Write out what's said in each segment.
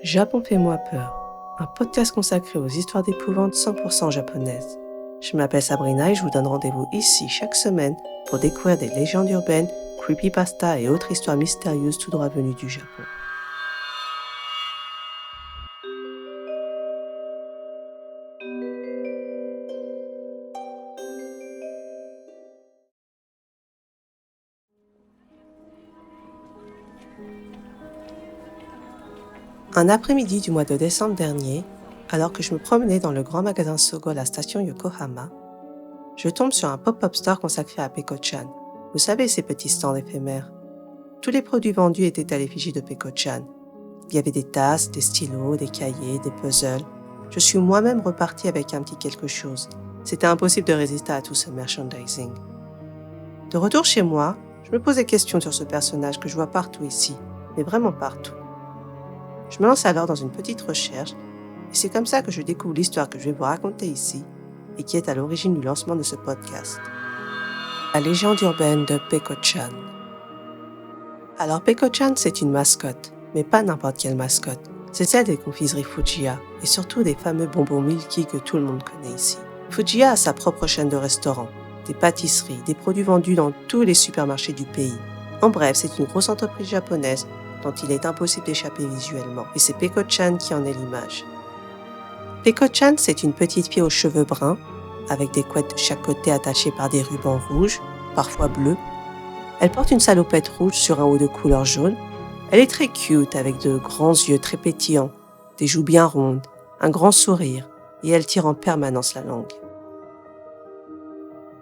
Japon fait-moi peur, un podcast consacré aux histoires d'épouvante 100% japonaises. Je m'appelle Sabrina et je vous donne rendez-vous ici chaque semaine pour découvrir des légendes urbaines, creepypasta et autres histoires mystérieuses tout droit venues du Japon. Un après-midi du mois de décembre dernier, alors que je me promenais dans le grand magasin Sogo à la station Yokohama, je tombe sur un pop-up store consacré à Peko-chan. Vous savez, ces petits stands éphémères. Tous les produits vendus étaient à l'effigie de Peko-chan. Il y avait des tasses, des stylos, des cahiers, des puzzles. Je suis moi-même repartie avec un petit quelque chose. C'était impossible de résister à tout ce merchandising. De retour chez moi, je me pose des questions sur ce personnage que je vois partout ici, mais vraiment partout. Je me lance alors dans une petite recherche, et c'est comme ça que je découvre l'histoire que je vais vous raconter ici, et qui est à l'origine du lancement de ce podcast. La légende urbaine de Peko-chan. Alors Peko-chan, c'est une mascotte, mais pas n'importe quelle mascotte. C'est celle des confiseries Fujiya, et surtout des fameux bonbons Milky que tout le monde connaît ici. Fujiya a sa propre chaîne de restaurants, des pâtisseries, des produits vendus dans tous les supermarchés du pays. En bref, c'est une grosse entreprise japonaise dont il est impossible d'échapper visuellement, et c'est Peko-chan qui en est l'image. Peko-chan, c'est une petite fille aux cheveux bruns, avec des couettes de chaque côté attachées par des rubans rouges, parfois bleus. Elle porte une salopette rouge sur un haut de couleur jaune. Elle est très cute avec de grands yeux très pétillants, des joues bien rondes, un grand sourire et elle tire en permanence la langue.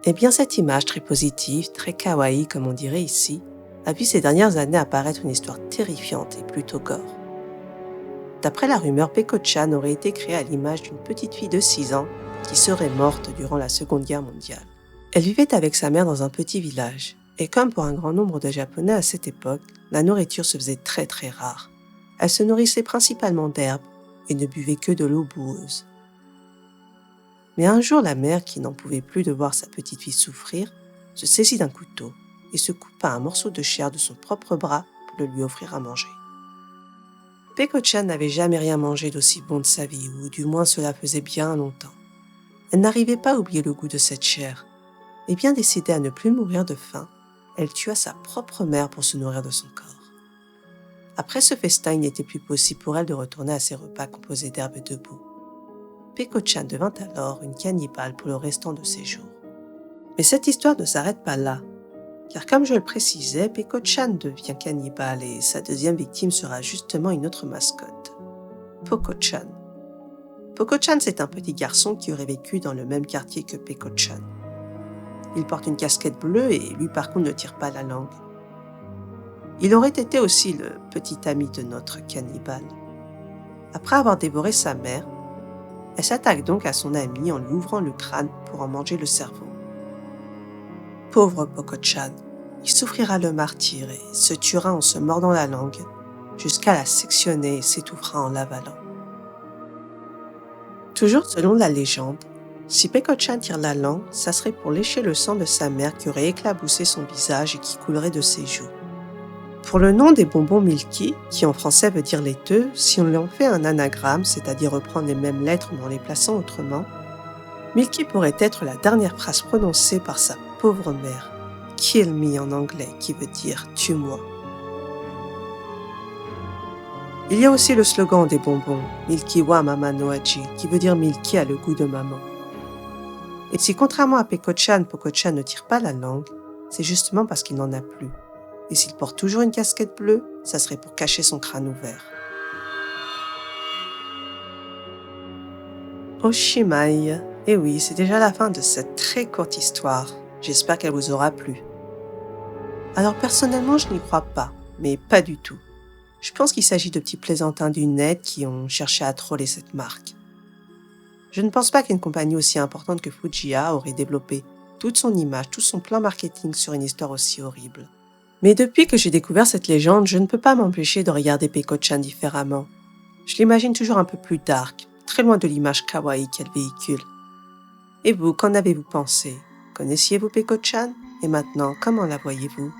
Eh bien cette image très positive, très kawaii comme on dirait ici, a vu ces dernières années apparaître une histoire terrifiante et plutôt gore. D'après la rumeur, Peko-chan aurait été créée à l'image d'une petite fille de 6 ans qui serait morte durant la Seconde Guerre mondiale. Elle vivait avec sa mère dans un petit village. Et comme pour un grand nombre de Japonais à cette époque, la nourriture se faisait très très rare. Elle se nourrissait principalement d'herbes et ne buvait que de l'eau boueuse. Mais un jour, la mère, qui n'en pouvait plus de voir sa petite fille souffrir, se saisit d'un couteau et se coupa un morceau de chair de son propre bras pour le lui offrir à manger. Peko-chan n'avait jamais rien mangé d'aussi bon de sa vie, ou du moins cela faisait bien longtemps. Elle n'arrivait pas à oublier le goût de cette chair, et bien décidée à ne plus mourir de faim, elle tua sa propre mère pour se nourrir de son corps. Après ce festin, il n'était plus possible pour elle de retourner à ses repas composés d'herbes et de boue. Peko-chan devint alors une cannibale pour le restant de ses jours. Mais cette histoire ne s'arrête pas là, car comme je le précisais, Peko-chan devient cannibale et sa deuxième victime sera justement une autre mascotte, Poko-chan. Poko-chan, c'est un petit garçon qui aurait vécu dans le même quartier que Peko-chan. Il porte une casquette bleue et lui par contre ne tire pas la langue. Il aurait été aussi le petit ami de notre cannibale. Après avoir dévoré sa mère, elle s'attaque donc à son ami en lui ouvrant le crâne pour en manger le cerveau. Pauvre Poko-chan, il souffrira le martyre et se tuera en se mordant la langue jusqu'à la sectionner et s'étouffera en l'avalant. Toujours selon la légende, si Peko-chan tire la langue, ça serait pour lécher le sang de sa mère qui aurait éclaboussé son visage et qui coulerait de ses joues. Pour le nom des bonbons Milky, qui en français veut dire laiteux, si on lui en fait un anagramme, c'est-à-dire reprendre les mêmes lettres mais en les plaçant autrement, Milky pourrait être la dernière phrase prononcée par sa pauvre mère, « Kill me » en anglais, qui veut dire « tue-moi ». Il y a aussi le slogan des bonbons, Milky wa mama no aji, qui veut dire Milky a le goût de maman. Et si contrairement à Peko-chan, Poko-chan ne tire pas la langue, c'est justement parce qu'il n'en a plus. Et s'il porte toujours une casquette bleue, ça serait pour cacher son crâne ouvert. Oshimai. Et oui, c'est déjà la fin de cette très courte histoire. J'espère qu'elle vous aura plu. Alors personnellement, je n'y crois pas, mais pas du tout. Je pense qu'il s'agit de petits plaisantins du net qui ont cherché à troller cette marque. Je ne pense pas qu'une compagnie aussi importante que Fujiya aurait développé toute son image, tout son plan marketing sur une histoire aussi horrible. Mais depuis que j'ai découvert cette légende, je ne peux pas m'empêcher de regarder Peko-chan différemment. Je l'imagine toujours un peu plus dark, très loin de l'image kawaii qu'elle véhicule. Et vous, qu'en avez-vous pensé? Connaissiez-vous Peko-chan? Et maintenant, comment la voyez-vous?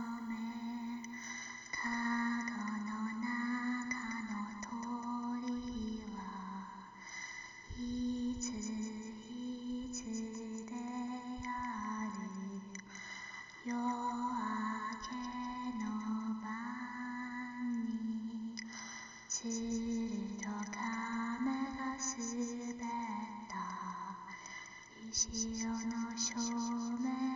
すると亀が滑った石尾の正面